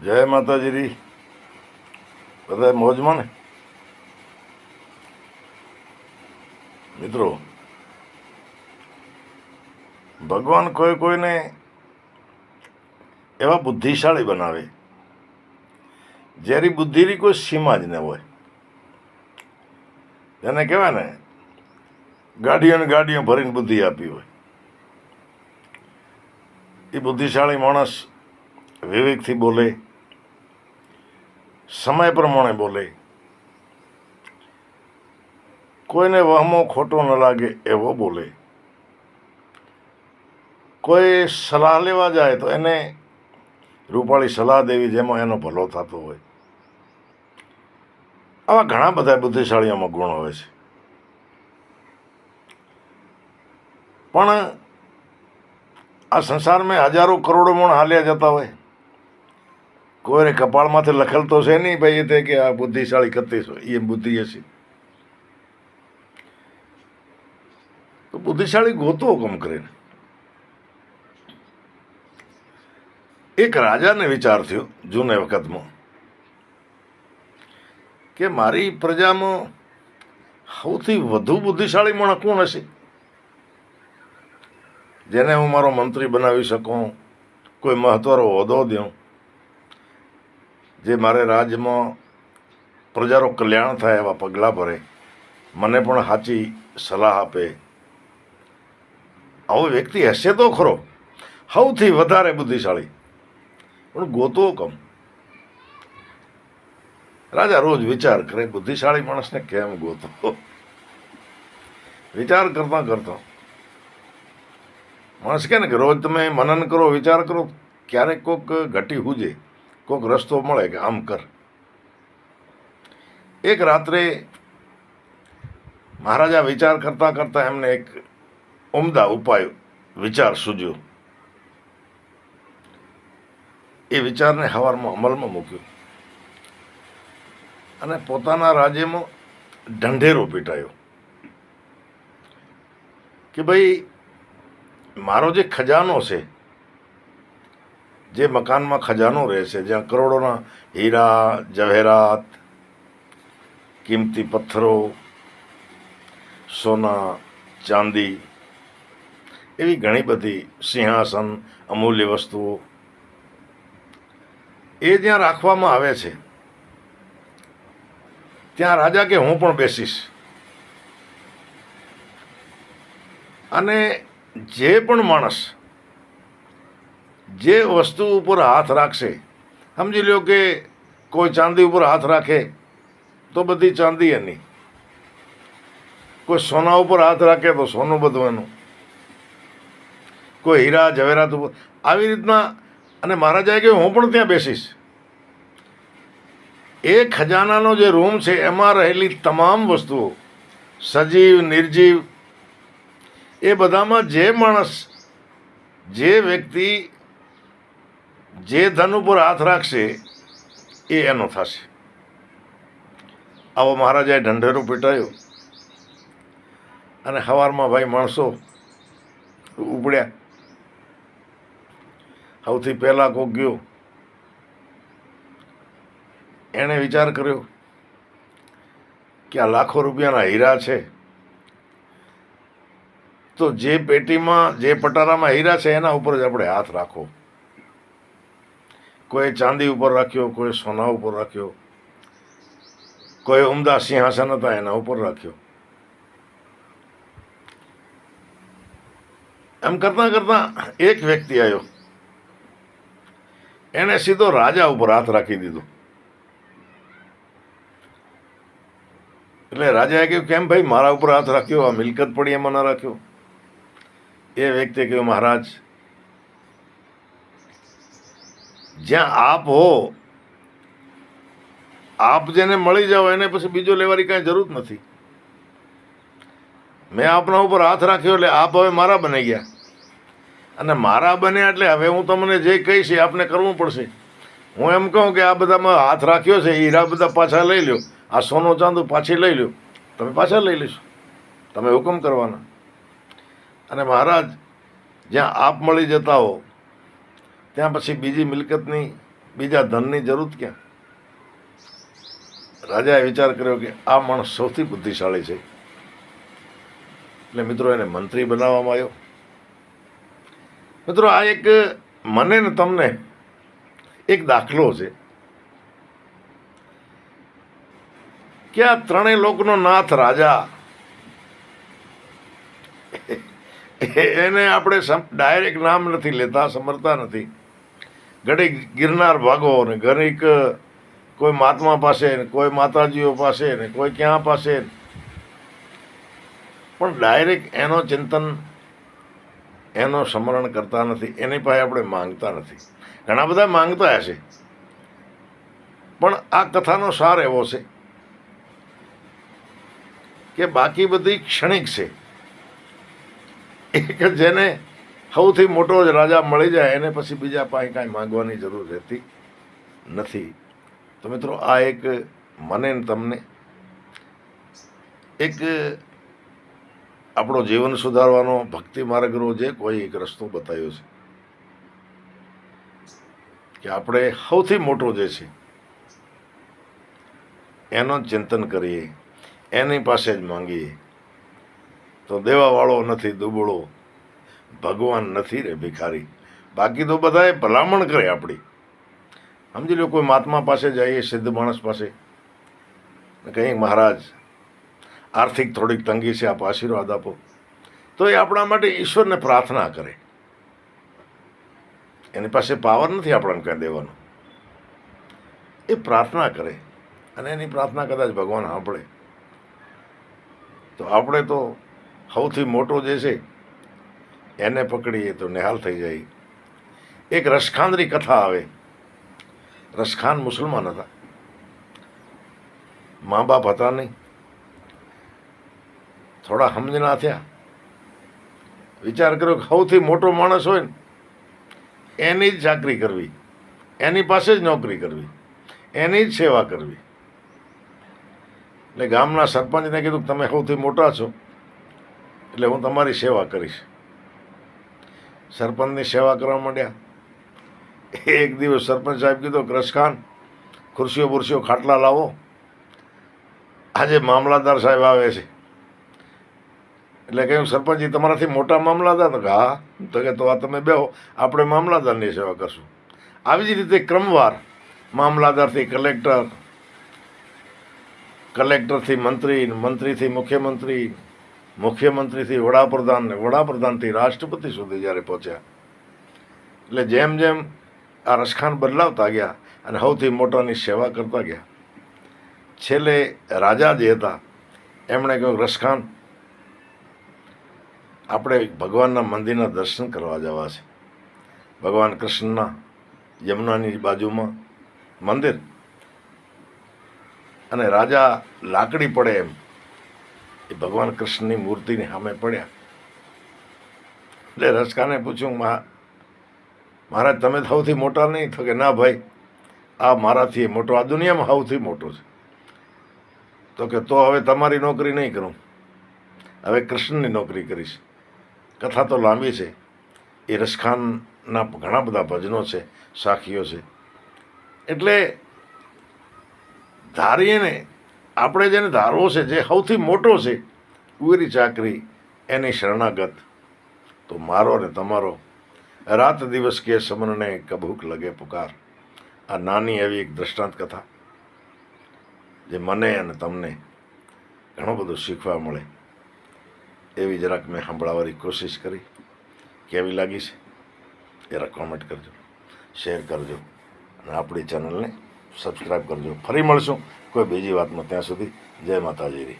જય માતાજી બધા મોજમાં ને મિત્રો. ભગવાન કોઈને એવા બુદ્ધિશાળી બનાવે જેની બુદ્ધિની કોઈ સીમા જ ન હોય. એને કહેવાય ને ગાડીઓ ભરીને બુદ્ધિ આપી હોય. એ બુદ્ધિશાળી માણસ વિવેકથી બોલે, સમય પ્રમાણે બોલે, કોઈને વહમો ખોટો ન લાગે એવો બોલે. કોઈ સલાહ લેવા જાય તો એને રૂપાળી સલાહ દેવી જેમાં એનો ભલો થતો હોય. આવા ઘણા બધા બુદ્ધિશાળીઓમાં ગુણ હોય છે. પણ આ સંસારમાં હજારો કરોડો મણ હાલ્યા જતા હોય. કોઈને કપાળમાંથી લખેલ તો છે નહીં ભાઈ એ તે કે આ બુદ્ધિશાળી કરતી હોય એ બુદ્ધિ હશે. તો બુદ્ધિશાળી ગોતવો કમ કરીને. એક રાજાને વિચાર થયો જૂને વખતમાં કે મારી પ્રજામાં સૌથી વધુ બુદ્ધિશાળી માણસ કોણ હશે જેને હું મારો મંત્રી બનાવી શકું, કોઈ મહત્વનો હોદ્દો દઉં, જે મારે રાજ્યમાં પ્રજાનું કલ્યાણ થાય એવા પગલાં ભરે, મને પણ સાચી સલાહ આપે. આવો વ્યક્તિ હશે તો ખરો સૌથી વધારે બુદ્ધિશાળી, પણ ગોતો કમ. રાજા રોજ વિચાર કરે બુદ્ધિશાળી માણસને કેમ ગોતો. વિચાર કરતા કરતા માણસ કહે ને કે રોજ તમે મનન કરો, વિચાર કરો, ક્યારેક કોઈક ઘટી હુજે, કોઈક રસ્તો મળે કે આમ કર. એક રાત્રે મહારાજા વિચાર કરતા કરતા એમને એક ઉમદા ઉપાય વિચાર સૂજ્યો. એ વિચારને સવારમાં અમલમાં મૂક્યો અને પોતાના રાજ્યમાં ઢંઢેરો પીટાયો કે ભાઈ મારો જે ખજાનો છે, જે મકાનમાં ખજાનો રહે છે, જ્યાં કરોડોના હીરા જવેરાત, કિંમતી પથ્થરો, સોના ચાંદી, એવી ઘણી બધી સિંહાસન, અમૂલ્ય વસ્તુઓ એ જ્યાં રાખવામાં આવે છે ત્યાં રાજા કે હું પણ બેસીશ. અને જે પણ માણસ જે વસ્તુ ઉપર હાથ રાખશે, સમજી લો કે કોઈ ચાંદી ઉપર હાથ રાખે તો બધી ચાંદી એની, કોઈ સોના ઉપર હાથ રાખે તો સોનું બધું એનું, કોઈ હીરા જવેરાત ઉપર, આવી રીતના. અને મહારાજાએ કહ્યું હું પણ ત્યાં બેસીશ. એ ખજાનાનો જે રૂમ છે એમાં રહેલી તમામ વસ્તુઓ, સજીવ નિર્જીવ, એ બધામાં જે માણસ, જે વ્યક્તિ જે ધન ઉપર હાથ રાખશે એ એનો થશે. આવો મહારાજાએ ઢંઢેરો પીટાયો અને સવારમાં ભાઈ માણસો ઉપડ્યા. સૌથી પહેલાં કોક ગયો, એણે વિચાર કર્યો કે આ લાખો રૂપિયાના હીરા છે, તો જે પેટીમાં, જે પટારામાં હીરા છે એના ઉપર જ આપણે હાથ રાખો. કોઈ ચાંદી ઉપર રાખ્યો, કોઈ સોના ઉપર રાખ્યો, કોઈ ઉમદા સિંહાસન હતા એના ઉપર રાખ્યો. એમ કરતાં કરતાં એક વ્યક્તિ આવ્યો, એણે સીધો રાજા ઉપર હાથ રાખી દીધો. એટલે રાજાએ કહ્યું કેમ ભાઈ મારા ઉપર હાથ રાખ્યો, આ મિલકત પડી એમાં ન રાખ્યો. એ વ્યક્તિએ કહ્યું મહારાજ, જ્યાં આપ હો, આપ જેને મળી જાઓ એને પછી બીજો લેવાની કાંઈ જરૂર નથી. મેં આપના ઉપર હાથ રાખ્યો એટલે આપ હવે મારા બની ગયા, અને મારા બન્યા એટલે હવે હું તમને જે કહીશ એ આપને કરવું પડશે. હું એમ કહું કે આ બધામાં હાથ રાખ્યો છે, હીરા બધા પાછા લઈ લ્યો, આ સોનું ચાંદુ પાછી લઈ લ્યો, તમે પાછા લઈ લેશો, તમે હુકમ કરવાના. અને મહારાજ જ્યાં આપ મળી જતા હો ત્યાં પછી બીજી મિલકતની બીજા ધનની જરૂર ક્યાં? રાજાએ વિચાર કર્યો કે આ માણસ સૌથી બુદ્ધિશાળી છે, એટલે મિત્રો એને મંત્રી બનાવવામાં આવ્યો. મિત્રો આ એક મને ને તમને એક દાખલો છે કે આ ત્રણેય લોકનો નાથ રાજા, એને આપણે ડાયરેક્ટ નામ નથી લેતા, સમરતા નથી. ઘડીક ગિરનાર ભાગો ને ઘડીક કોઈ મહાત્મા પાસે ને કોઈ માતાજીઓ પાસે ને કોઈ ક્યાં પાસે, પણ ડાયરેક્ટ એનો ચિંતન એનો સ્મરણ કરતા નથી. એની પાસે આપણે માંગતા નથી. ઘણા બધા માંગતા હશે, પણ આ કથાનો સાર એવો છે કે બાકી બધી ક્ષણિક છે. એક જેને સૌથી મોટો જ રાજા મળી જાય એને પછી બીજા પાસે કાંઈ માંગવાની જરૂર રહેતી નથી. તો મિત્રો આ એક મને ને તમને એક આપણો જીવન સુધારવાનો ભક્તિ માર્ગનો જે કોઈ એક રસ્તો બતાવ્યો છે કે આપણે સૌથી મોટો જે છે એનો જ ચિંતન કરીએ, એની પાસે જ માંગીએ તો દેવાવાળો નથી દુબળો, ભગવાન નથી રે ભિખારી. બાકી તો બધાએ ભલામણ કરે આપણી. સમજી લો કોઈ મહાત્મા પાસે જઈએ, સિદ્ધ માણસ પાસે, કહીએ મહારાજ આર્થિક થોડીક તંગી છે, આપ આશીર્વાદ આપો, તો એ આપણા માટે ઈશ્વરને પ્રાર્થના કરે. એની પાસે પાવર નથી આપણને કંઈ દેવાનો, એ પ્રાર્થના કરે અને એની પ્રાર્થના કદાચ ભગવાન સાંભળે. તો આપણે તો સૌથી મોટો જે છે એને પકડીએ તો નિહાલ થઈ જાય. એક રસખાનની કથા આવે. રસખાન મુસલમાન હતા, મા બાપ હતા નહીં, થોડા સમજના થયા, વિચાર કર્યો કે સૌથી મોટો માણસ હોય ને એની જ ચાકરી કરવી, એની પાસે જ નોકરી કરવી, એની જ સેવા કરવી. એટલે ગામના સરપંચને કીધું કે તમે સૌથી મોટા છો એટલે હું તમારી સેવા કરીશ. સરપંચની સેવા કરવા માંડ્યા. એક દિવસ સરપંચ સાહેબ કીધું કે રસખાન ખુરશીઓ બુરશીઓ ખાટલા લાવો, આજે મામલાદાર સાહેબ આવે છે. એટલે કહ્યું સરપંચજી તમારાથી મોટા મામલાદાર? તો હા. તો કે તો આ તમે બેહો, આપણે મામલાદારની સેવા કરશું. આવી જ રીતે ક્રમવાર મામલાદારથી કલેક્ટર, કલેક્ટરથી મંત્રી, મંત્રીથી મુખ્યમંત્રી, મુખ્યમંત્રીથી વડાપ્રધાન ને વડાપ્રધાનથી રાષ્ટ્રપતિ સુધી જ્યારે પહોંચ્યા. એટલે જેમ જેમ આ રસખાન બદલાવતા ગયા અને સૌથી મોટાની સેવા કરતા ગયા, છેલ્લે રાજા જે હતા એમણે કહ્યું રસખાન આપણે ભગવાનના મંદિરના દર્શન કરવા જવા છે. ભગવાન કૃષ્ણના યમુનાની બાજુમાં મંદિર, અને રાજા લાકડી પડે એમ એ ભગવાન કૃષ્ણની મૂર્તિની સામે પડ્યા. એટલે રસખાને પૂછ્યું મહારાજ તમે સૌથી મોટા નહીં? તો કે ના ભાઈ, આ મારાથી મોટો, આ દુનિયામાં સૌથી મોટો છે. તો કે તો હવે તમારી નોકરી નહીં કરું, હવે કૃષ્ણની નોકરી કરીશ. કથા તો લાંબી છે. એ રસખાનના ઘણા બધા ભજનો છે, સાખીઓ છે. એટલે ધારીએ ને આપણે જેને ધારવો છે, જે સૌથી મોટો છે, ઉરી ચાકરી, એની શરણાગત, તો મારો ને તમારો રાત દિવસ કે સમરને કભૂક લગે પુકાર. આ નાની એવી એક દ્રષ્ટાંત કથા જે મને અને તમને ઘણું બધું શીખવા મળે એવી જરાક મેં સાંભળવાની કોશિશ કરી. કેવી લાગી છે જરા કોમેન્ટ કરજો, શેર કરજો અને આપણી ચેનલને સબસ્ક્રાઈબ કરજો. ફરી મળશું કોઈ બીજી વાતમાં. ત્યાં સુધી જય માતાજી.